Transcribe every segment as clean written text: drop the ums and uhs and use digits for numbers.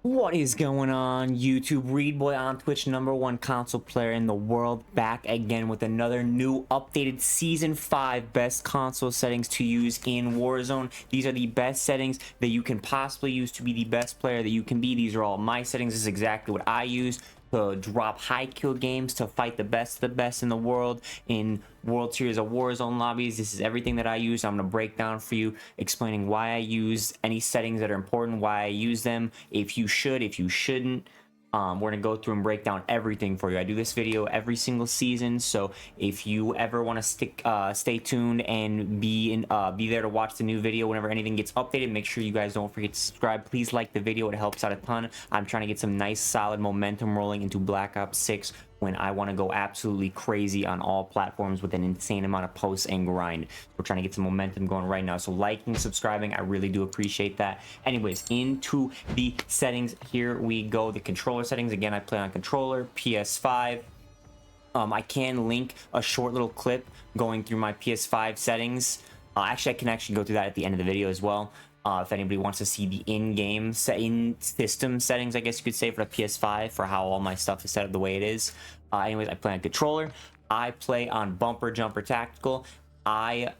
What is going on, YouTube? Reidboyy on Twitch, #1 console player in the world, back again with another new updated Season 5 best console settings to use in Warzone. These are the best settings that you can possibly use to be the best player that you can be. These are all my settings. This is exactly what I use to drop high kill games, to fight the best of the best in the world in World Series of Warzone lobbies. This is everything that I use. I'm going to break down for you, explaining why I use any settings that are important, why I use them, if you should, if you shouldn't. We're going to go through and break down everything for you. I do this video every single season, so if you ever want to stay tuned and be there to watch the new video whenever anything gets updated, make sure you guys don't forget to subscribe. Please like the video. It helps out a ton. I'm trying to get some nice, solid momentum rolling into Black Ops 6 when I want to go absolutely crazy on all platforms with an insane amount of posts and grind. We're trying to get some momentum going right now, so liking, subscribing, I really do appreciate that. Anyways, into the settings, here we go. The controller settings, again, I play on controller, PS5. I can link a short little clip going through my PS5 settings. Actually, I can actually go through that at the end of the video as well. If anybody wants to see the in-game in-system settings, I guess you could say, for the PS5, for how all my stuff is set up the way it is. Anyways, I play on controller. I play on bumper jumper tactical. I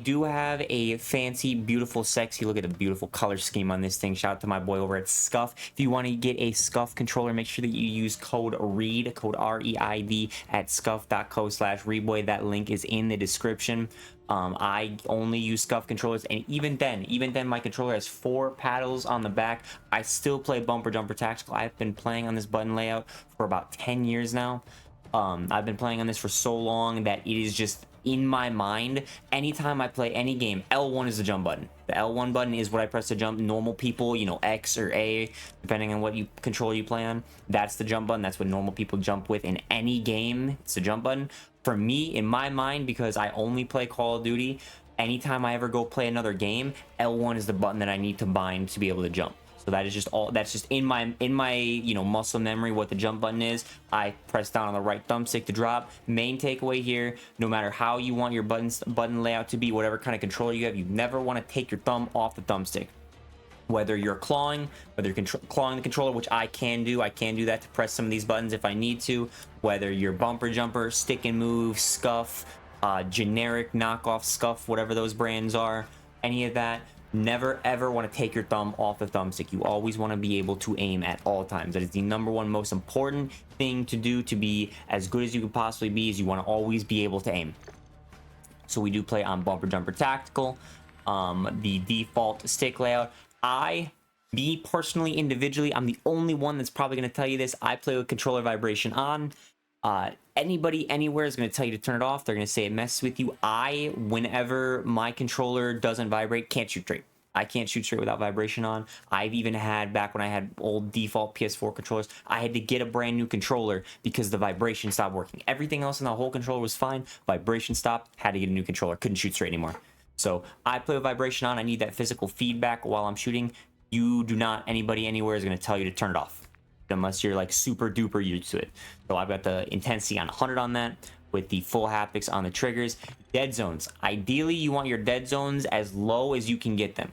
do have a fancy, beautiful, sexy, look at the beautiful color scheme on this thing. Shout out to my boy over at Scuf. If you want to get a Scuf controller, make sure that you use code REID, code REID, at scuf.co/Reidboyy. That link is in the description. I only use Scuf controllers, and even then my controller has 4 paddles on the back. I still play bumper jumper tactical. I've been playing on this button layout for about 10 years now. I've been playing on this for so long that it is just in my mind. Anytime I play any game, L1 is the jump button. The L1 button is what I press to jump. Normal people, you know, X or A, depending on what controller you play on, that's the jump button. That's what normal people jump with in any game. It's the jump button. For me, in my mind, because I only play Call of Duty, anytime I ever go play another game, L1 is the button that I need to bind to be able to jump. So that is just all, that's just in my you know, muscle memory what the jump button is. I press down on the right thumbstick to drop. Main takeaway here, no matter how you want your button layout to be, whatever kind of controller you have, you never want to take your thumb off the thumbstick. Whether you're clawing, whether you're clawing the controller, which I can do that to press some of these buttons if I need to. Whether you're bumper jumper, stick and move, Scuf, generic knockoff Scuf, whatever those brands are, any of that, never ever want to take your thumb off the thumbstick. You always want to be able to aim at all times. That is the #1 most important thing to do to be as good as you could possibly be, is you want to always be able to aim. So we do play on bumper jumper tactical. The default stick layout, me personally, individually, I'm the only one that's probably going to tell you this. I play with controller vibration on. Anybody anywhere is going to tell you to turn it off. They're going to say it messes with you. Whenever my controller doesn't vibrate, can't shoot straight. I can't shoot straight without vibration on. I've even had, back when I had old default PS4 controllers, I had to get a brand new controller because the vibration stopped working. Everything else in the whole controller was fine. Vibration stopped, had to get a new controller. Couldn't shoot straight anymore. So I play with vibration on. I need that physical feedback while I'm shooting. You do not, anybody anywhere is going to tell you to turn it off, unless you're like super duper used to it. So I've got the intensity on 100 on that, with the full haptics on the triggers. Dead zones, ideally you want your dead zones as low as you can get them.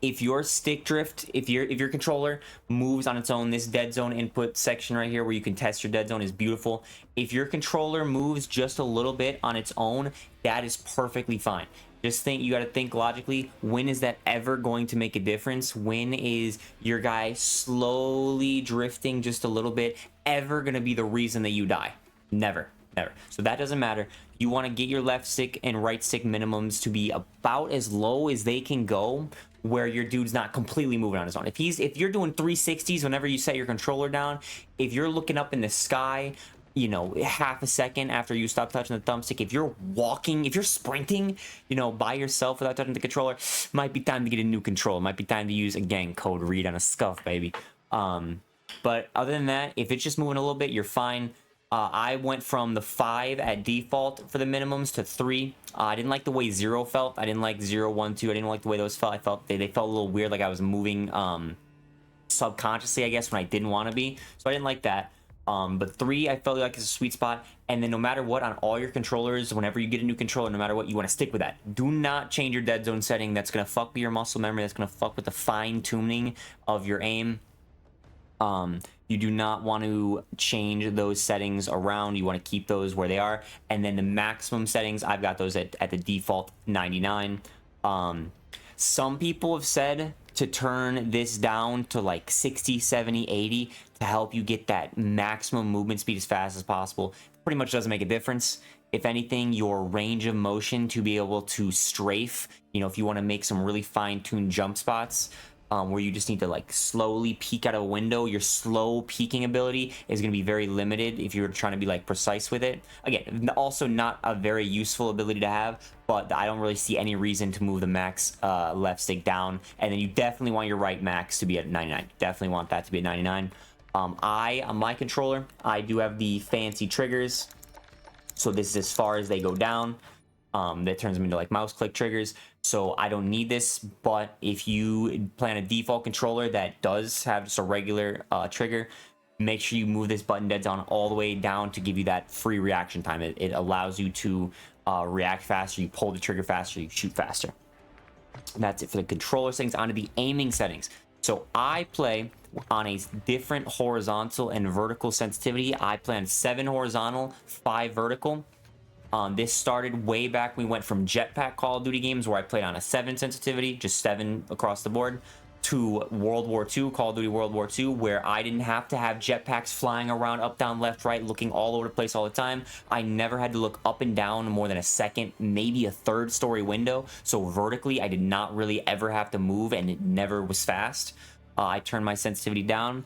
If your stick drift, if your controller moves on its own, this dead zone input section right here where you can test your dead zone is beautiful. If your controller moves just a little bit on its own, that is perfectly fine. Just think, you got to think logically, when is that ever going to make a difference? When is your guy slowly drifting just a little bit ever going to be the reason that you die? Never, never. So that doesn't matter. You want to get your left stick and right stick minimums to be about as low as they can go, where your dude's not completely moving on his own. If you're doing 360s whenever you set your controller down, if you're looking up in the sky, you know, half a second after you stop touching the thumbstick, if you're walking, if you're sprinting, you know, by yourself without touching the controller, might be time to get a new controller. Might be time to use, again, code REID on a Scuf, baby. But other than that, if it's just moving a little bit, you're fine. I went from the 5 at default for the minimums to 3. I didn't like the way 0 felt. I didn't like 0, 1, 2. I didn't like the way those felt. I felt they felt a little weird, like I was moving subconsciously, I guess, when I didn't want to be. So I didn't like that. But 3 I felt like is a sweet spot. And then no matter what, on all your controllers, whenever you get a new controller, no matter what, you want to stick with that. Do not change your dead zone setting. That's going to fuck with your muscle memory. That's going to fuck with the fine tuning of your aim. You do not want to change those settings around. You want to keep those where they are. And then the maximum settings, I've got those at the default 99. Some people have said to turn this down to like 60, 70, 80 to help you get that maximum movement speed as fast as possible. Pretty much doesn't make a difference. If anything, your range of motion to be able to strafe, you know, if you want to make some really fine-tuned jump spots, where you just need to like slowly peek out of a window, your slow peeking ability is going to be very limited if you're trying to be like precise with it. Again, also not a very useful ability to have, but I don't really see any reason to move the max left stick down. And then you definitely want your right max to be at 99. Definitely want that to be at 99. On my controller, I do have the fancy triggers. So this is as far as they go down. That turns them into like mouse click triggers. So I don't need this, but if you play on a default controller that does have just a regular trigger, make sure you move this button dead on all the way down to give you that free reaction time. It allows you to react faster, you pull the trigger faster, you shoot faster. And that's it for the controller settings. Onto the aiming settings. So I play on a different horizontal and vertical sensitivity. I play on 7 horizontal, 5 vertical. This started way back. We went from jetpack Call of Duty games where I played on a 7 sensitivity, just 7 across the board, to World War II, Call of Duty World War II, where I didn't have to have jetpacks flying around up, down, left, right, looking all over the place all the time. I never had to look up and down more than a second, maybe a third story window. So vertically, I did not really ever have to move, and it never was fast. I turned my sensitivity down.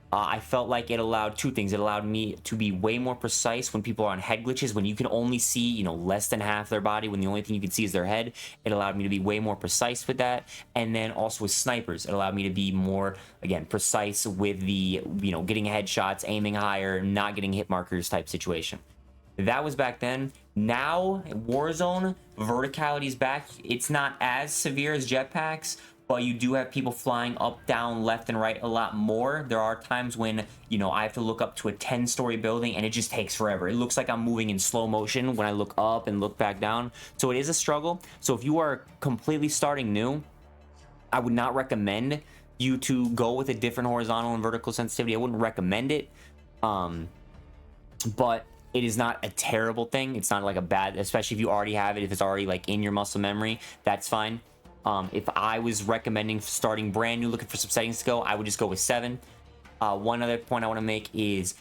I felt like it allowed 2 things. It allowed me to be way more precise when people are on head glitches, when you can only see, you know, less than half their body, when the only thing you can see is their head. It allowed me to be way more precise with that. And then also with snipers, it allowed me to be more, again, precise with the, you know, getting headshots, aiming higher, not getting hit markers type situation. That was back then. Now, Warzone, verticality is back. It's not as severe as jetpacks, but you do have people flying up, down, left, and right a lot more. There are times when, you know, I have to look up to a 10-story building and it just takes forever. It looks like I'm moving in slow motion when I look up and look back down. So it is a struggle. So if you are completely starting new, I would not recommend you to go with a different horizontal and vertical sensitivity. I wouldn't recommend it. But it is not a terrible thing. It's not like a bad, especially if you already have it, if it's already like in your muscle memory, that's fine. If I was recommending starting brand new, looking for some settings to go, I would just go with 7. One other point I want to make is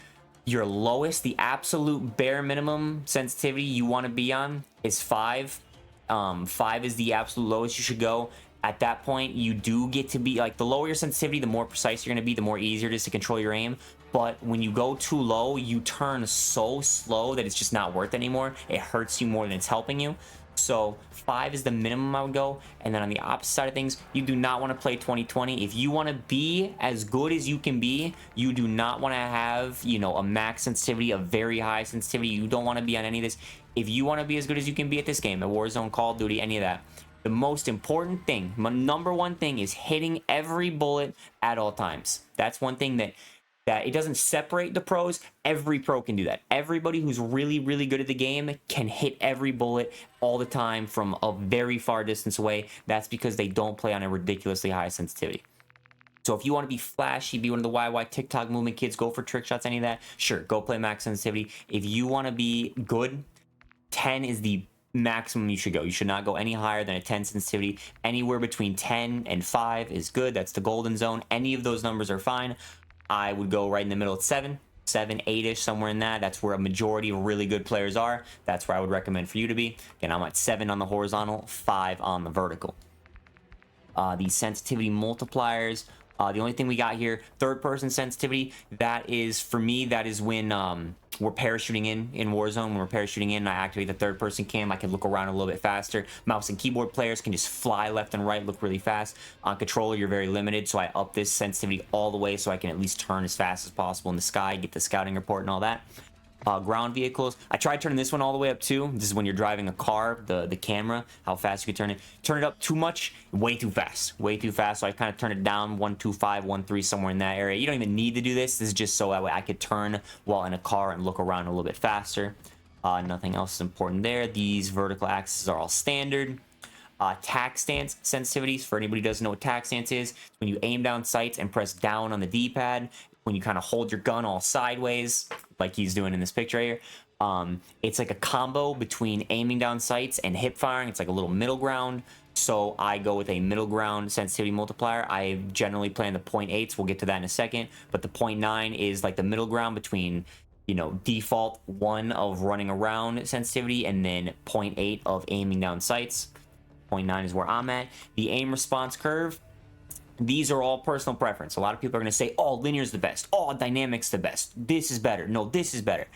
your lowest, the absolute bare minimum sensitivity you want to be on is 5. 5 is the absolute lowest you should go. At that point, you do get to be, like, the lower your sensitivity, the more precise you're going to be, the more easier it is to control your aim. But when you go too low, you turn so slow that it's just not worth it anymore. It hurts you more than it's helping you. So 5 is the minimum I would go. And then on the opposite side of things, you do not want to play 2020. If you want to be as good as you can be, you do not want to have, you know, a max sensitivity, a very high sensitivity. You don't want to be on any of this. If you want to be as good as you can be at this game, at Warzone, Call of Duty, any of that, the most important thing, my number one thing, is hitting every bullet at all times. That's one thing that it doesn't separate the pros. Every pro can do that. Everybody who's really, really good at the game can hit every bullet all the time from a very far distance away. That's because they don't play on a ridiculously high sensitivity. So if you want to be flashy, be one of the YY TikTok movement kids, go for trick shots, any of that, sure, go play max sensitivity. If you want to be good, 10 is the maximum you should go. You should not go any higher than a 10 sensitivity. Anywhere between 10 and 5 is good. That's the golden zone. Any of those numbers are fine. I would go right in the middle at 7, 8-ish, somewhere in that. That's where a majority of really good players are. That's where I would recommend for you to be. Again, I'm at 7 on the horizontal, 5 on the vertical. The sensitivity multipliers. The only thing we got here, third-person sensitivity, that is, for me, that is when we're parachuting in Warzone. When we're parachuting in, I activate the third-person cam. I can look around a little bit faster. Mouse and keyboard players can just fly left and right, look really fast. On controller, you're very limited, so I up this sensitivity all the way so I can at least turn as fast as possible in the sky, get the scouting report and all that. ground vehicles. I tried turning this one all the way up too. This is when you're driving a car, the camera, how fast you can turn it. Turn it up too much, way too fast. Way too fast. So I kind of turned it down 125, 1.3, somewhere in that area. You don't even need to do this. This is just so that way I could turn while in a car and look around a little bit faster. Nothing else is important there. These vertical axes are all standard. Tack stance sensitivities, for anybody who doesn't know what tack stance is, when you aim down sights and press down on the D-pad, when you kind of hold your gun all sideways, like he's doing in this picture right here, it's like a combo between aiming down sights and hip firing. It's like a little middle ground. So I go with a middle ground sensitivity multiplier. I generally play in the 0.8s. We'll get to that in a second. But the 0.9 is like the middle ground between, you know, default 1 of running around sensitivity and then 0.8 of aiming down sights. 0.9 is where I'm at. The aim response curve, these are all personal preference. A lot of people are going to say, oh, linear is the best. Oh, dynamic's the best. This is better. No, this is better.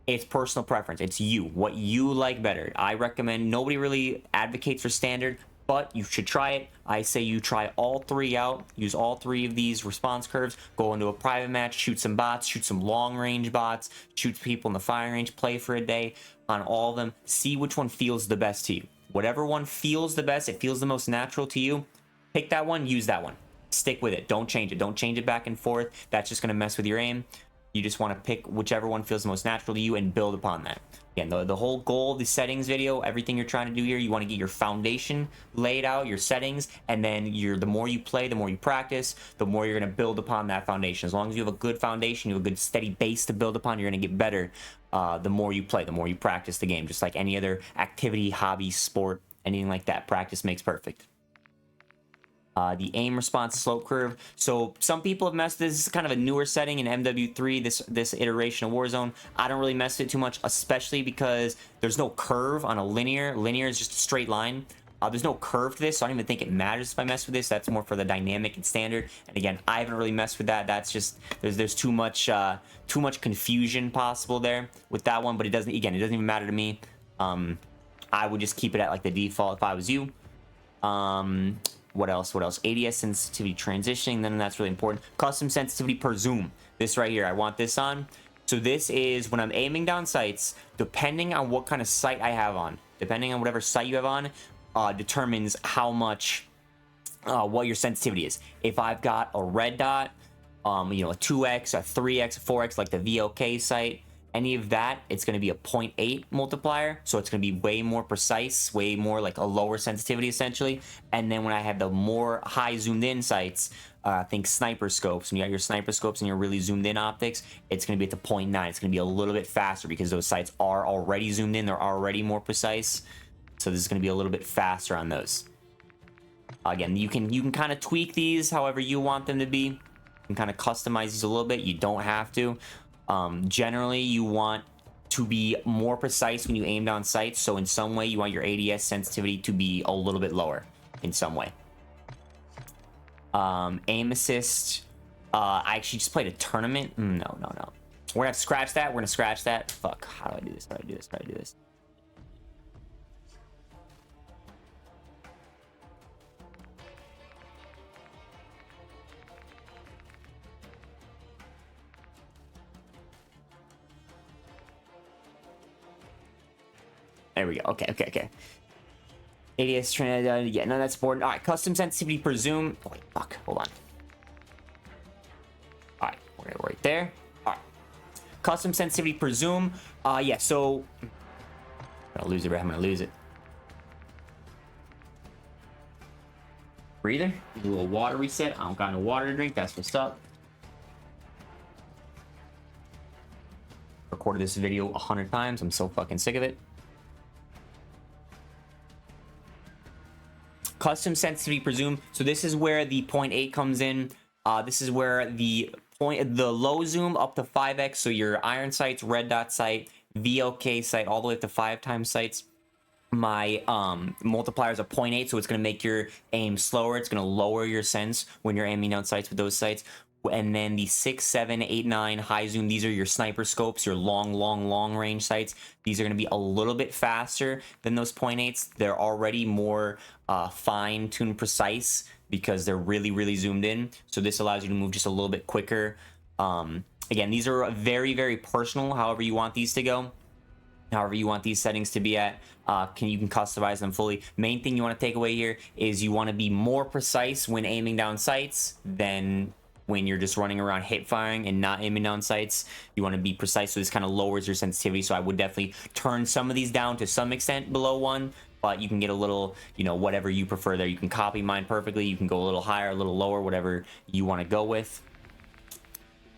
It's personal preference. It's you. What you like better. I recommend, nobody really advocates for standard, but you should try it. I say you try all 3 out. Use all 3 of these response curves. Go into a private match. Shoot some bots. Shoot some long-range bots. Shoot people in the firing range. Play for a day on all of them. See which one feels the best to you. Whatever one feels the best, it feels the most natural to you, pick that one, use that one. Stick with it. Don't change it. Don't change it back and forth. That's just going to mess with your aim. You just want to pick whichever one feels the most natural to you and build upon that. Again, the whole goal of the settings video, everything you're trying to do here, you want to get your foundation laid out, your settings, and then the more you play, the more you practice, the more you're going to build upon that foundation. As long as you have a good foundation, you have a good steady base to build upon, you're going to get better. The more you play, the more you practice the game, just like any other activity, hobby, sport, anything like that. Practice makes perfect. The aim response slope curve. So some people have messed this. This is kind of a newer setting in MW3, this iteration of Warzone. I don't really mess with it too much, especially because there's no curve on a linear. Linear is just a straight line. There's no curve to this, so I don't even think it matters if I mess with this. That's more for the dynamic and standard. And again, I haven't really messed with that. That's just there's too much confusion possible there with that one. But it doesn't even matter to me. I would just keep it at like the default if I was you. What else? ADS sensitivity transitioning, then that's really important. Custom sensitivity per zoom. This right here, I want this on. So this is when I'm aiming down sights, depending on what kind of sight I have on, depending on whatever sight you have on, determines how much, what your sensitivity is. If I've got a red dot, you know, a 2x, a 3x, a 4x, like the VOK sight, any of that, it's going to be a 0.8 multiplier. So it's going to be way more precise, way more like a lower sensitivity essentially. And then when I have the more high zoomed in sights, think sniper scopes, when you got your sniper scopes and your really zoomed in optics, it's going to be at the 0.9. It's going to be a little bit faster because those sights are already zoomed in. They're already more precise. So this is going to be a little bit faster on those. Again, you can kind of tweak these however you want them to be. You can kind of customize these a little bit. You don't have to. Generally, you want to be more precise when you aim down sights. So in some way, you want your ADS sensitivity to be a little bit lower in some way. Aim assist. I actually just played a tournament. No. We're going to have to scratch that. We're going to scratch that. Fuck. How do I do this? How do I do this? There we go. Okay. ADS trend. Yeah, no, that's important. All right, custom sensitivity per zoom. Oh, wait, fuck. Hold on. All right, we're right there. All right, custom sensitivity per zoom. Yeah. So I'm gonna lose it. Right? I'm gonna lose it. Breather. A little water reset. I don't got no water to drink. That's what's up. Recorded this video 100 times. I'm so fucking sick of it. Custom sensitivity per zoom. So this is where the 0.8 comes in. This is where the low zoom up to 5x. So your iron sights, red dot sight, VOK sight, all the way up to 5 times sights. My multiplier is a 0.8, so it's going to make your aim slower. It's going to lower your sense when you're aiming down sights with those sights. And then the 6, 7, 8, 9 high zoom, these are your sniper scopes, your long range sights. These are going to be a little bit faster than those 0.8s. They're already more fine-tuned precise because they're really zoomed in. So this allows you to move just a little bit quicker Again, these are very, very personal, however you want these to go. However you want these settings to be at, you can customize them fully. Main thing you want to take away here is you want to be more precise when aiming down sights than when you're just running around hip firing and not aiming down sights. You want to be precise, so this kind of lowers your sensitivity. So I would definitely turn some of these down to some extent below 1, but you can get a little, you know, whatever you prefer there. You can copy mine perfectly. You can go a little higher, a little lower, whatever you want to go with.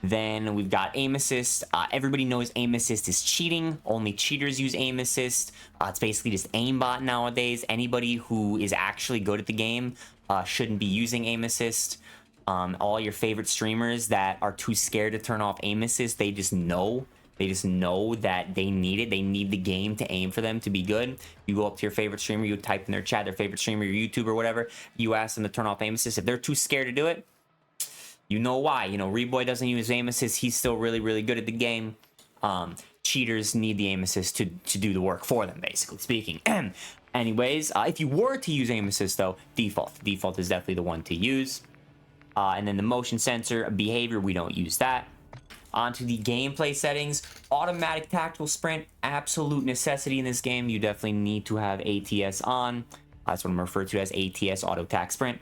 Then we've got aim assist. Everybody knows aim assist is cheating. Only cheaters use aim assist. It's basically just aimbot nowadays. Anybody who is actually good at the game shouldn't be using aim assist. All your favorite streamers that are too scared to turn off aim assist, they just know that they need it. They need the game to aim for them to be good. You go up to your favorite streamer, you type in their chat, their favorite streamer, your YouTuber, whatever, you ask them to turn off aim assist. If they're too scared to do it, you know why. You know, Reidboyy doesn't use aim assist. He's still really, really good at the game. Cheaters need the aim assist to do the work for them, basically speaking. Anyways, if you were to use aim assist, though, default is definitely the one to use. And then the motion sensor behavior, we don't use that. Onto the gameplay settings. Automatic tactical sprint, absolute necessity in this game. You definitely need to have ATS on. That's what I'm referred to as ATS, auto tac sprint.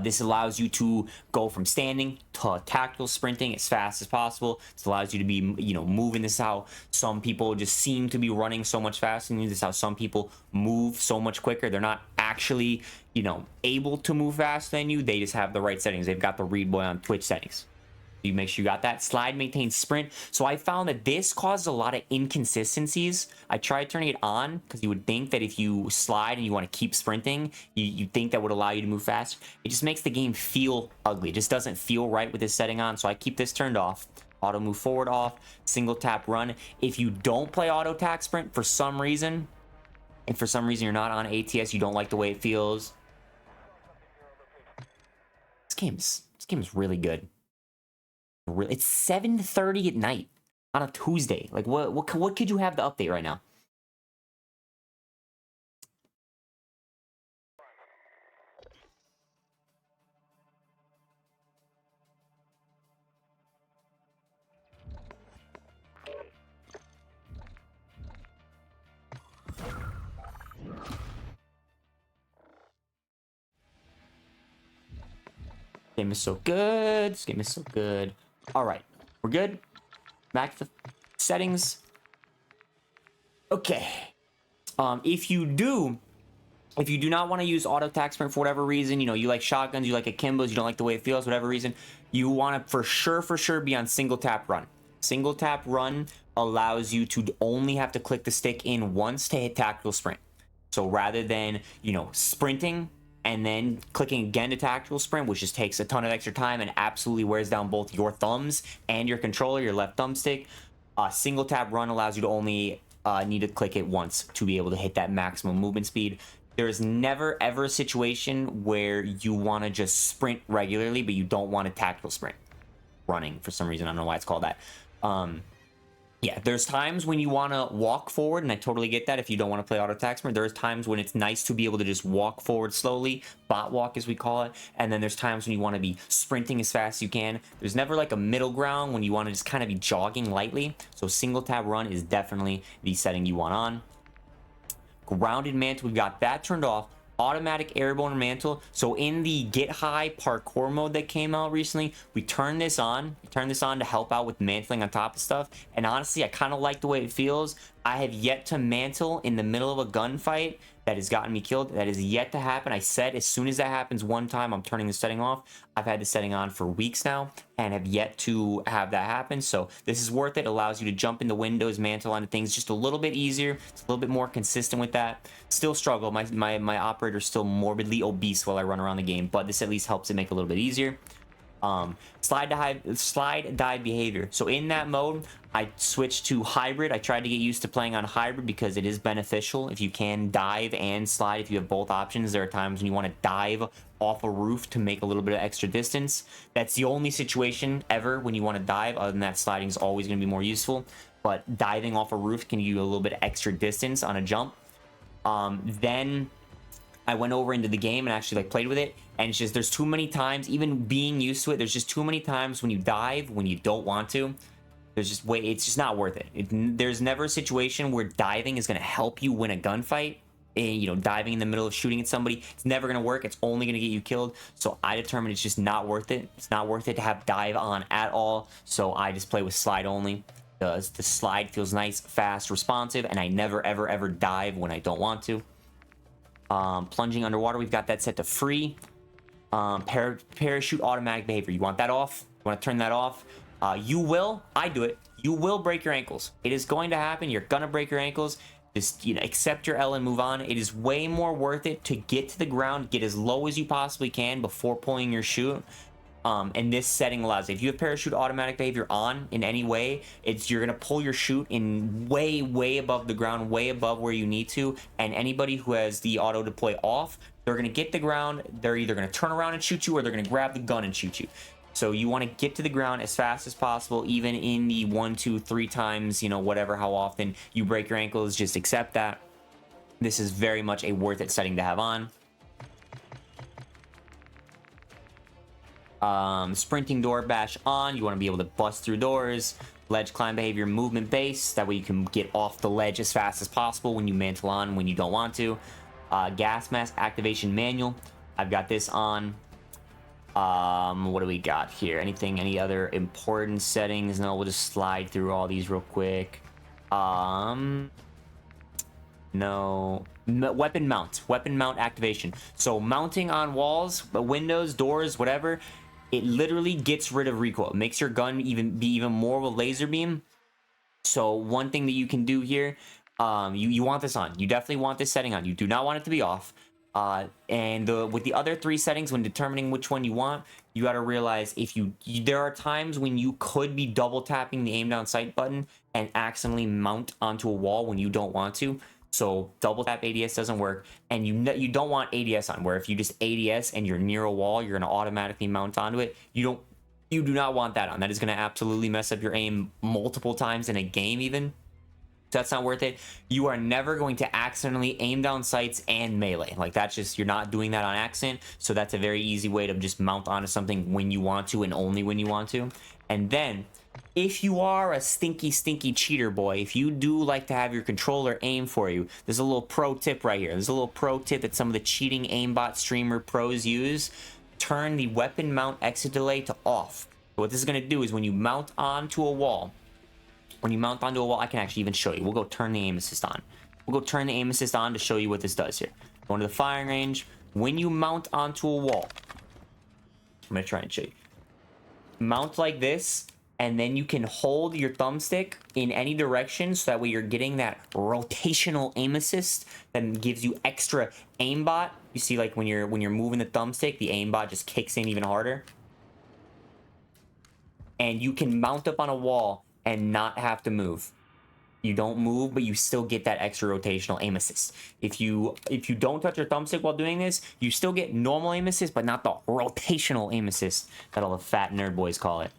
This allows you to go from standing to tactical sprinting as fast as possible. This allows you to be, you know, moving. This is how some people just seem to be running so much faster than you. This is how some people move so much quicker. They're not actually, you know, able to move faster than you. They just have the right settings. They've got the Reidboyy on Twitch settings. You make sure you got that. Slide, maintain, sprint. So I found that this caused a lot of inconsistencies. I tried turning it on because you would think that if you slide and you want to keep sprinting, you think that would allow you to move faster. It just makes the game feel ugly. It just doesn't feel right with this setting on. So I keep this turned off. Auto move forward off. Single tap run. If you don't play auto tac sprint for some reason, and for some reason you're not on ATS, you don't like the way it feels, this game is really good. It's 7:30 at night on a Tuesday. Like, what could you have to update right now? This game is so good. This game is so good. All right, we're good. Back to the settings. Okay. If you do not want to use auto tac sprint for whatever reason, you know, you like shotguns, you like akimbos, you don't like the way it feels, whatever reason, you want to for sure be on single tap run. Single tap run allows you to only have to click the stick in once to hit tactical sprint. So rather than, you know, sprinting and then clicking again to tactical sprint, which just takes a ton of extra time and absolutely wears down both your thumbs and your controller, your left thumbstick, single tap run allows you to only need to click it once to be able to hit that maximum movement speed. There is never ever a situation where you want to just sprint regularly, but you don't want a tactical sprint running for some reason. I don't know why it's called that. Yeah, there's times when you want to walk forward, and I totally get that if you don't want to play auto tac sprint. There's times when it's nice to be able to just walk forward slowly, bot walk as we call it, and then there's times when you want to be sprinting as fast as you can. There's never like a middle ground when you want to just kind of be jogging lightly. So single tab run is definitely the setting you want on. Grounded mantle, we've got that turned off. Automatic airborne mantle. So in the get high parkour mode that came out recently, we turned this on. We turned this on to help out with mantling on top of stuff. And honestly, I kind of like the way it feels. I have yet to mantle in the middle of a gunfight that has gotten me killed. That is yet to happen. I said as soon as that happens one time, I'm turning the setting off. I've had the setting on for weeks now and have yet to have that happen. So this is worth it. It allows you to jump into windows, mantle onto things just a little bit easier. It's a little bit more consistent with that. Still struggle. My operator's still morbidly obese while I run around the game, but this at least helps it make it a little bit easier. Slide dive behavior. So in that mode, I switched to hybrid. I tried to get used to playing on hybrid because it is beneficial if you can dive and slide. If you have both options, there are times when you want to dive off a roof to make a little bit of extra distance. That's the only situation ever when you want to dive. Other than that, sliding is always going to be more useful, but diving off a roof can give you a little bit of extra distance on a jump. Then I went over into the game and actually like played with it, and it's just there's too many times, even being used to it, there's just too many times when you dive when you don't want to. There's just it's just not worth it. There's never a situation where diving is going to help you win a gunfight. You know, diving in the middle of shooting at somebody, it's never going to work. It's only going to get you killed. So I determined it's just not worth it. It's not worth it to have dive on at all. So I just play with slide only. The slide feels nice, fast, responsive, and I never ever ever dive when I don't want to. Plunging underwater, we've got that set to free. Parachute automatic behavior, you want that off? You want to turn that off? You will, I do it, you will break your ankles. It is going to happen. You're gonna break your ankles. Just, you know, accept your L and move on. It is way more worth it to get to the ground, get as low as you possibly can before pulling your chute. And this setting allows it. If you have parachute automatic behavior on in any way, you're gonna pull your chute in way above the ground, way above where you need to. And anybody who has the auto deploy off, they're gonna get the ground. They're either gonna turn around and shoot you, or they're gonna grab the gun and shoot you. So you want to get to the ground as fast as possible, even in the 1, 2, 3 times, you know, whatever, how often you break your ankles, just accept that. This is very much a worth it setting to have on. Sprinting door bash on. You want to be able to bust through doors. Ledge climb behavior, movement base. That way you can get off the ledge as fast as possible when you mantle on when you don't want to. Gas mask activation manual. I've got this on. What do we got here? Any other important settings? No, we'll just slide through all these real quick. No. Weapon mount activation. So mounting on walls, windows, doors, whatever, it literally gets rid of recoil. It makes your gun be even more of a laser beam. So one thing that you can do here, you want this on. You definitely want this setting on. You do not want it to be off. With the other 3 settings, when determining which one you want, you got to realize there are times when you could be double tapping the aim down sight button and accidentally mount onto a wall when you don't want to. So double tap ADS doesn't work, and you don't want ADS on, where if you just ADS and you're near a wall, you're going to automatically mount onto it. You do not want that on. That is going to absolutely mess up your aim multiple times in a game even. That's not worth it. You are never going to accidentally aim down sights and melee. Like, that's just, you're not doing that on accident. So that's a very easy way to just mount onto something when you want to and only when you want to. And then, if you are a stinky cheater boy, if you do like to have your controller aim for you, there's a little pro tip right here. There's a little pro tip that some of the cheating aimbot streamer pros use. Turn the weapon mount exit delay to off. So what this is going to do is when you mount onto a wall, I can actually even show you. We'll go turn the aim assist on. We'll go turn the aim assist on to show you what this does here. Go into the firing range. When you mount onto a wall, I'm going to try and show you. Mount like this, and then you can hold your thumbstick in any direction, so that way you're getting that rotational aim assist that gives you extra aimbot. You see, like when you're moving the thumbstick, the aimbot just kicks in even harder. And you can mount up on a wall and not have to move. You don't move, but you still get that extra rotational aim assist. If you don't touch your thumbstick while doing this, you still get normal aim assist, but not the rotational aim assist that all the fat nerd boys call it.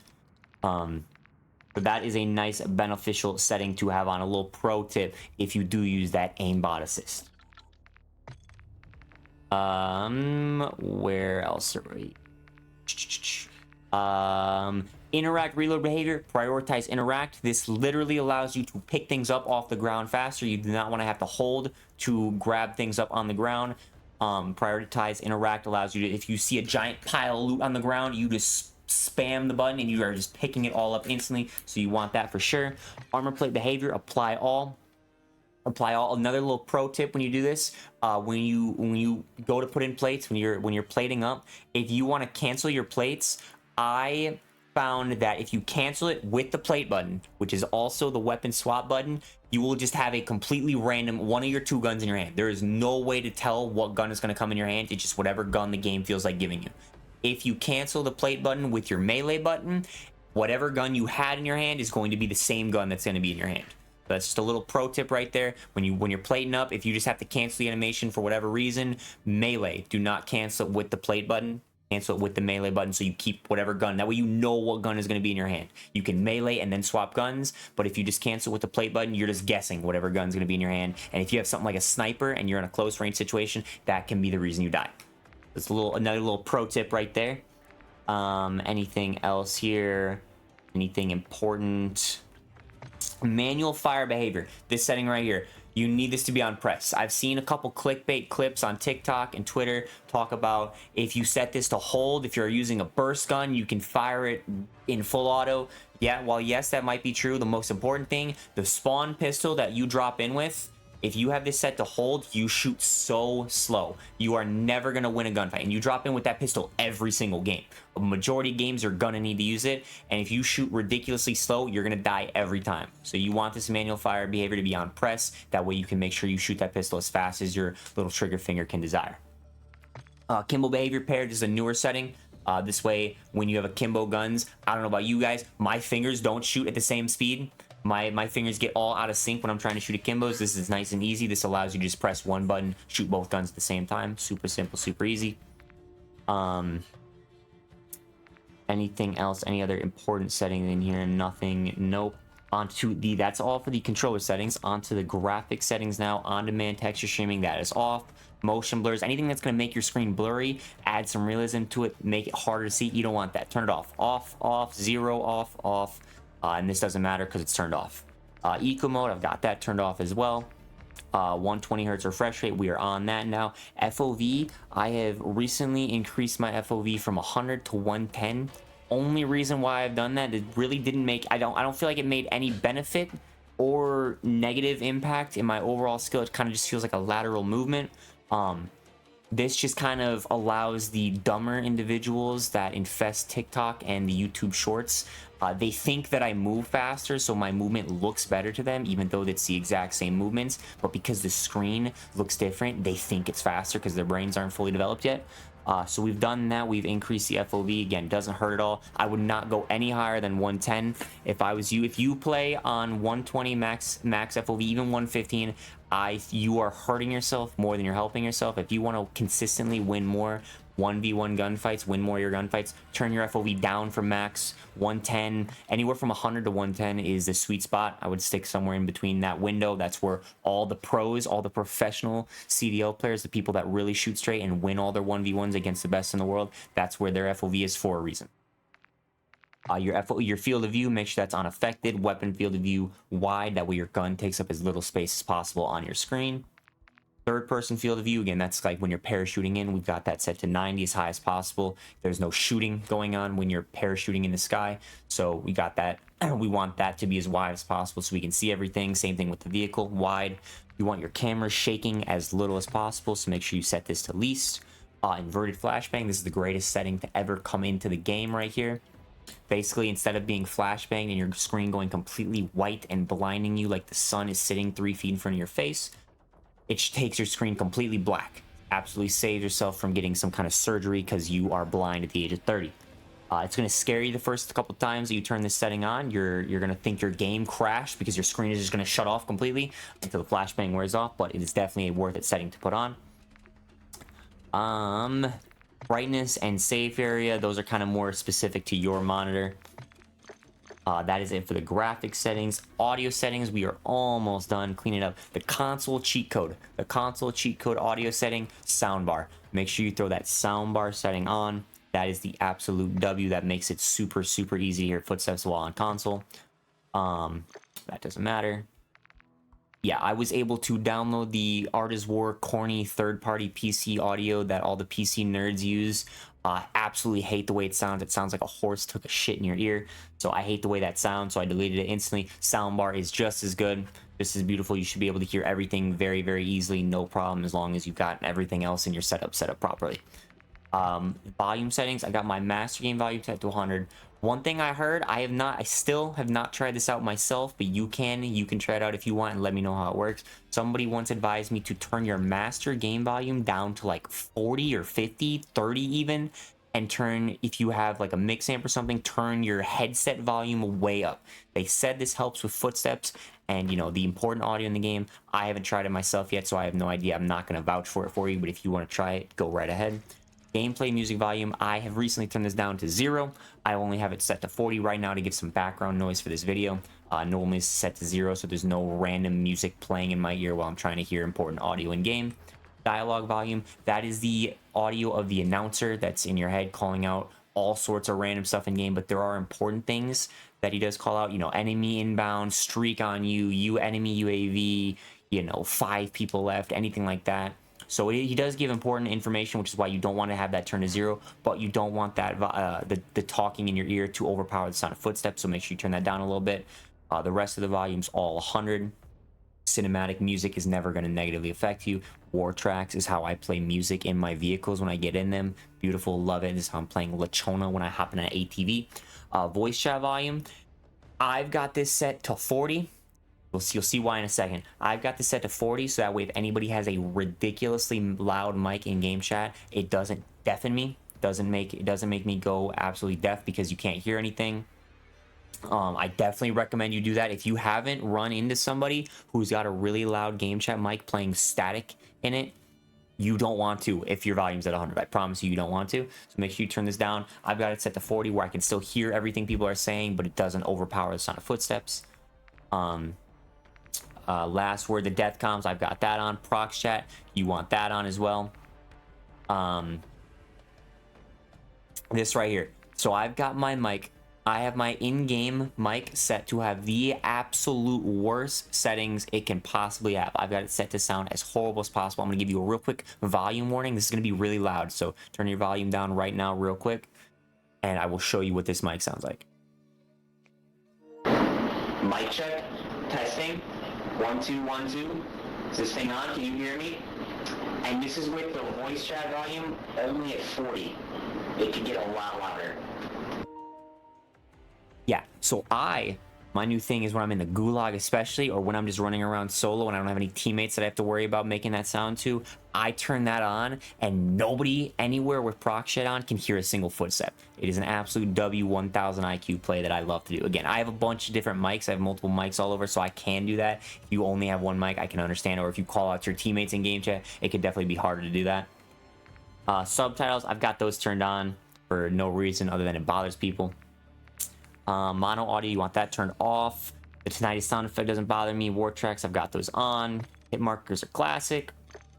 But that is a nice beneficial setting to have on. A little pro tip if you do use that aimbot assist. Where else are we? Interact reload behavior, prioritize interact. This literally allows you to pick things up off the ground faster. You do not want to have to hold to grab things up on the ground. Prioritize interact allows you to, if you see a giant pile of loot on the ground, you just spam the button and you are just picking it all up instantly. So you want that for sure. Armor plate behavior, apply all. Another little pro tip when you do this, when you go to put in plates, when you're plating up, if you want to cancel your plates, I found that if you cancel it with the plate button, which is also the weapon swap button, you will just have a completely random one of your 2 guns in your hand. There is no way to tell what gun is going to come in your hand. It's just whatever gun the game feels like giving you. If you cancel the plate button with your melee button, whatever gun you had in your hand is going to be the same gun that's going to be in your hand. So that's just a little pro tip right there. When you're plating up, if you just have to cancel the animation for whatever reason, melee, do not cancel it with the plate button. cancel it with the melee button, so you keep whatever gun. That way you know what gun is going to be in your hand. You can melee and then swap guns, but if you just cancel with the plate button, you're just guessing whatever gun's going to be in your hand. And if you have something like a sniper and you're in a close range situation, that can be the reason you die. That's another little pro tip right there. Anything else here? Anything important? Manual fire behavior. This setting right here. You need this to be on press. I've seen a couple clickbait clips on TikTok and Twitter talk about if you set this to hold, if you're using a burst gun, you can fire it in full auto. Yeah, while yes, that might be true, the most important thing, the spawn pistol that you drop in with, if you have this set to hold, you shoot so slow. You are never going to win a gunfight. And you drop in with that pistol every single game. A majority of games are going to need to use it. And if you shoot ridiculously slow, you're going to die every time. So you want this manual fire behavior to be on press. That way you can make sure you shoot that pistol as fast as your little trigger finger can desire. Kimbo Behavior paired is a newer setting. This way, when you have a Kimbo guns, I don't know about you guys, my fingers don't shoot at the same speed. My fingers get all out of sync when I'm trying to shoot at Kimbos. This is nice and easy. This allows you to just press one button, shoot both guns at the same time. Super simple, super easy. Anything else? Any other important settings in here? Nothing. Nope. That's all for the controller settings. Onto the graphic settings now. On-demand texture streaming, that is off. Motion blurs, anything that's going to make your screen blurry, add some realism to it, make it harder to see. You don't want that. Turn it off. Off, off, 0, off, off. And this doesn't matter because it's turned off. Eco mode, I've got that turned off as well. 120 hertz refresh rate, we are on that now. FOV, I have recently increased my FOV from 100 to 110. Only reason why I've done that, it really didn't make, I don't feel like it made any benefit or negative impact in my overall skill. It kind of just feels like a lateral movement. This just kind of allows the dumber individuals that infest TikTok and the YouTube shorts. They think that I move faster, so my movement looks better to them, even though it's the exact same movements. But because the screen looks different, they think it's faster because their brains aren't fully developed yet. So we've done that. We've increased the FOV. Again, doesn't hurt at all. I would not go any higher than 110 if I was you. If you play on 120 max FOV, even 115, you are hurting yourself more than you're helping yourself. If you want to consistently win more 1v1 gunfights, win more of your gunfights, turn your FOV down from max. 110, anywhere from 100 to 110 is the sweet spot. I would stick somewhere in between that window. That's where all the pros, all the professional CDL players, the people that really shoot straight and win all their 1v1s against the best in the world, that's where their FOV is for a reason. Your field of view, make sure that's unaffected. Weapon field of view wide, that way your gun takes up as little space as possible on your screen. Third person field of view, again, that's like when you're parachuting in. We've got that set to 90 as high as possible. There's no shooting going on when you're parachuting in the sky, so we got that. We want that to be as wide as possible so we can see everything. Same thing with the vehicle, wide. You want your camera shaking as little as possible, so make sure you set this to least. Inverted flashbang, this is the greatest setting to ever come into the game right here. Basically, instead of being flashbanged and your screen going completely white and blinding you like the sun is sitting 3 feet in front of your face, it takes your screen completely black. Absolutely saves yourself from getting some kind of surgery because you are blind at the age of 30. It's going to scare you the first couple times that you turn this setting on. You're going to think your game crashed because your screen is just going to shut off completely until the flashbang wears off, but it is definitely a worth it setting to put on. Brightness and safe area, those are kind of more specific to your monitor. That is it for the graphics settings. Audio settings, we are almost done cleaning up. The console cheat code. The console cheat code audio setting, soundbar. Make sure you throw that soundbar setting on. That is the absolute W. That makes it super, super easy to hear footsteps while on console. That doesn't matter. Yeah, I was able to download the Art is War corny third-party PC audio that all the PC nerds use. Absolutely hate the way it sounds. It sounds like a horse took a shit in your ear. So I hate the way that sounds, so I deleted it instantly. Soundbar is just as good, just as beautiful. You should be able to hear everything very, very easily, no problem, as long as you've got everything else in your setup set up properly. Volume settings, I got my master game volume set to 100. One thing I heard, I still have not tried this out myself, but you can try it out if you want and let me know how it works. Somebody once advised me to turn your master game volume down to like 40 or 50, 30 even, and turn, if you have like a mix amp or something, turn your headset volume way up. They said this helps with footsteps and, you know, the important audio in the game. I haven't tried it myself yet, so I have no idea. I'm not going to vouch for it for you, but if you want to try it, go right ahead. Gameplay music volume, I have recently turned this down to 0. I only have it set to 40 right now to give some background noise for this video. Normally it's set to 0, so there's no random music playing in my ear while I'm trying to hear important audio in game. Dialogue volume, that is the audio of the announcer that's in your head calling out all sorts of random stuff in game, but there are important things that he does call out, you know, enemy inbound, streak on you, enemy UAV, you know, 5 people left, anything like that. So he does give important information, which is why you don't want to have that turn to 0, but you don't want that the talking in your ear to overpower the sound of footsteps, so make sure you turn that down a little bit. The rest of the volume's all 100. Cinematic music is never going to negatively affect you. War tracks is how I play music in my vehicles when I get in them. Beautiful, love it. This is how I'm playing Lachona when I hop in an ATV. Voice chat volume, I've got this set to 40. You'll see why in a second. I've got this set to 40, so that way if anybody has a ridiculously loud mic in game chat, it doesn't deafen me. It doesn't make me go absolutely deaf because you can't hear anything. I definitely recommend you do that. If you haven't run into somebody who's got a really loud game chat mic playing static in it, you don't want to if your volume's at 100. I promise you don't want to. So make sure you turn this down. I've got it set to 40 where I can still hear everything people are saying, but it doesn't overpower the sound of footsteps. Last word, the death comms, I've got that on. Prox chat, you want that on as well. This right here. So I've got my mic. I have my in-game mic set to have the absolute worst settings it can possibly have. I've got it set to sound as horrible as possible. I'm going to give you a real quick volume warning. This is going to be really loud, so turn your volume down right now real quick, and I will show you what this mic sounds like. Mic check, testing, 1 2 1 2. Is this thing on? Can you hear me? And this is with the voice chat volume only at 40. It can get a lot louder. Yeah, so my new thing is when I'm in the gulag especially, or when I'm just running around solo and I don't have any teammates that I have to worry about making that sound to, I turn that on and nobody anywhere with proc shit on can hear a single footstep. It is an absolute W1000 IQ play that I love to do. Again, I have a bunch of different mics. I have multiple mics all over, so I can do that. If you only have one mic, I can understand, or if you call out your teammates in game chat, it could definitely be harder to do that. Subtitles, I've got those turned on for no reason other than it bothers people. Mono audio, you want that turned off. The tinnitus sound effect doesn't bother me. War tracks, I've got those on. Hit markers are classic.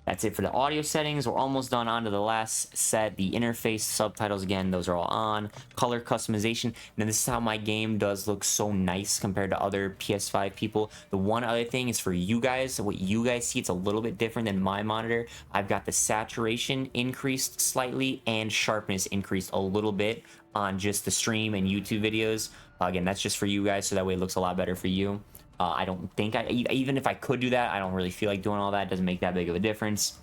That's it for the audio settings. We're almost done. On to the last set, the interface. Subtitles, again, those are all on. Color customization. Now this is how my game does look so nice compared to other PS5 people. The one other thing is for you guys, what you guys see, it's a little bit different than my monitor. I've got the saturation increased slightly and sharpness increased a little bit on just the stream and YouTube videos. Again, that's just for you guys, so that way it looks a lot better for you. I don't think even if I could do that, I don't really feel like doing all that. It doesn't make that big of a difference.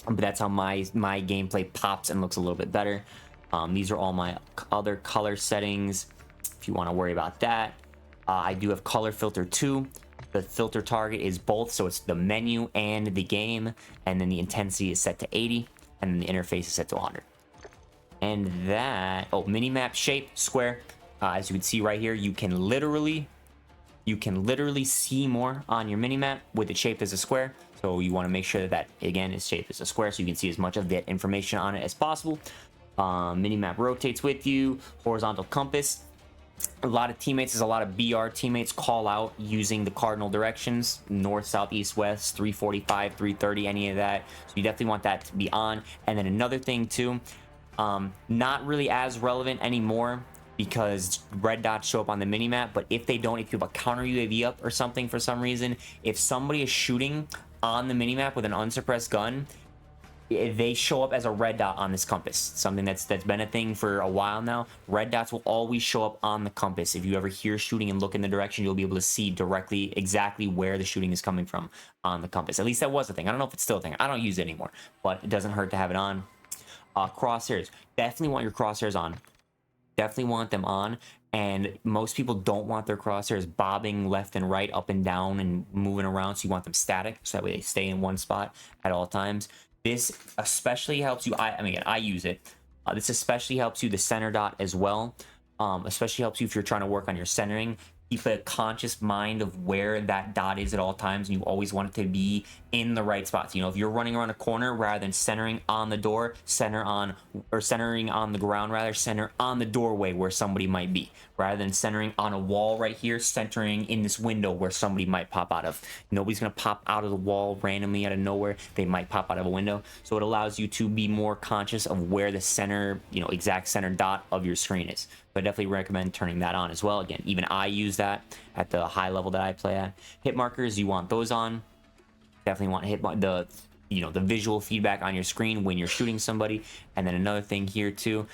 But that's how my gameplay pops and looks a little bit better. These are all my other color settings if you want to worry about that. I do have color filter 2. The filter target is both, so it's the menu and the game, and then the intensity is set to 80, and then the interface is set to 100. And that, minimap shape, square. As you can see right here, you can literally see more on your minimap with it shaped as a square. So you want to make sure that again is shaped as a square, so you can see as much of that information on it as possible. Minimap rotates with you. Horizontal compass. A lot of teammates, a lot of BR teammates call out using the cardinal directions: north, south, east, west, 345, 330, any of that. So you definitely want that to be on. And then another thing too, not really as relevant anymore, because red dots show up on the minimap, but if they don't, if you have a counter UAV up or something for some reason, if somebody is shooting on the minimap with an unsuppressed gun, they show up as a red dot on this compass. Something that's been a thing for a while now. Red dots will always show up on the compass. If you ever hear shooting and look in the direction, you'll be able to see directly exactly where the shooting is coming from on the compass. At least that was a thing. I don't know if it's still a thing. I don't use it anymore, but it doesn't hurt to have it on. Crosshairs, definitely want your crosshairs on. Definitely want them on, and most people don't want their crosshairs bobbing left and right, up and down, and moving around, so you want them static, so that way they stay in one spot at all times. This especially helps you, I mean, I use it. This especially helps you the center dot as well. Especially helps you if you're trying to work on your centering. keep a conscious mind of where that dot is at all times, and you always want it to be in the right spots. You know, if you're running around a corner, rather than centering on the door, centering on the ground, rather center on the doorway where somebody might be, rather than centering on a wall right here, centering in this window where somebody might pop out of. Nobody's gonna pop out of the wall randomly out of nowhere. They might pop out of a window. So it allows you to be more conscious of where the center, you know, exact center dot of your screen is. So I definitely recommend turning that on as well. Again, even I use that at the high level that I play at. Hit markers, you want those on. Definitely want to hit the, you know, the visual feedback on your screen when you're shooting somebody. And then another thing here too,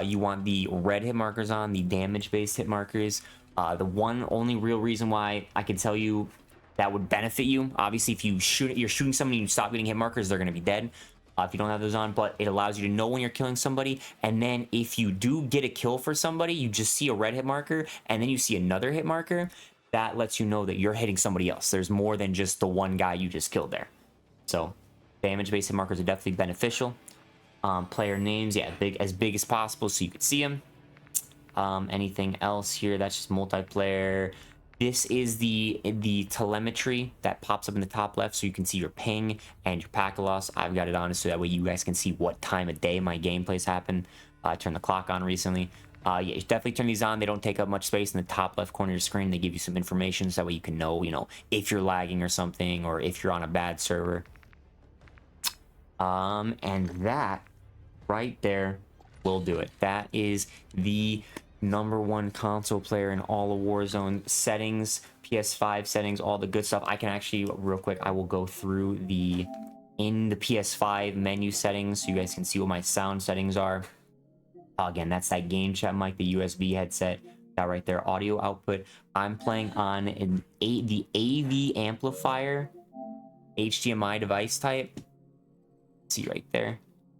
you want the red hit markers on, the damage based hit markers. The one only real reason why I can tell you that would benefit you, obviously if you're shooting somebody and you stop getting hit markers, they're going to be dead if you don't have those on, but it allows you to know when you're killing somebody. And then if you do get a kill for somebody, you just see a red hit marker and then you see another hit marker. That lets you know that you're hitting somebody else. There's more than just the one guy you just killed there. So damage-based hit markers are definitely beneficial. Player names, yeah, as big as possible so you can see them. Anything else here? That's just multiplayer. This is the telemetry that pops up in the top left, so you can see your ping and your packet loss. I've got it on so that way you guys can see what time of day my gameplays happen. I turned the clock on recently. Yeah, you definitely turn these on. They don't take up much space in the top left corner of your screen. They give you some information so that way you can know, you know, if you're lagging or something, or if you're on a bad server. And that right there will do it. That is the #1 console player in all of Warzone. Settings, PS5 settings, all the good stuff. I can actually, real quick, I will go through in the PS5 menu settings so you guys can see what my sound settings are. Again, that's that game chat mic, the USB headset, that right there, audio output. I'm playing on the AV amplifier HDMI device type. See right there,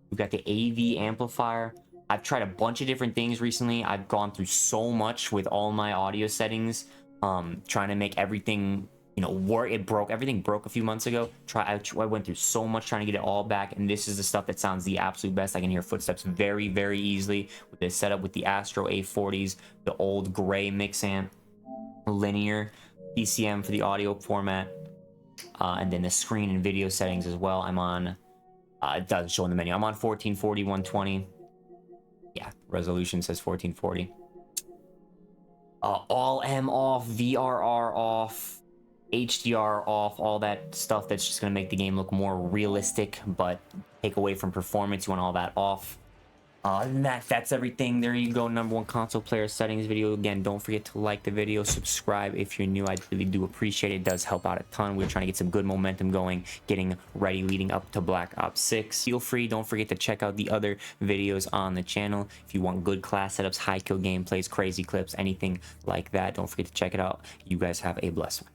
we've got the AV amplifier. I've tried a bunch of different things recently. I've gone through so much with all my audio settings, trying to make everything, you know, work. Everything broke a few months ago. I went through so much trying to get it all back, and this is the stuff that sounds the absolute best. I can hear footsteps very, very easily with this setup with the Astro A40s, the old gray mix amp, linear PCM for the audio format, and then the screen and video settings as well. I'm on, it doesn't show in the menu. I'm on 1440, 120. Yeah, resolution says 1440. All M off, VRR off, HDR off, all that stuff that's just going to make the game look more realistic but take away from performance. You want all that off. And that's everything. There you go, #1 console player settings video. Again, don't forget to like the video, subscribe if you're new. I really do appreciate it. It does help out a ton. We're trying to get some good momentum going, getting ready leading up to Black Ops 6. Feel free, don't forget to check out the other videos on the channel if you want good class setups, high kill gameplays, crazy clips, anything like that. Don't forget to check it out. You guys have a blessed one.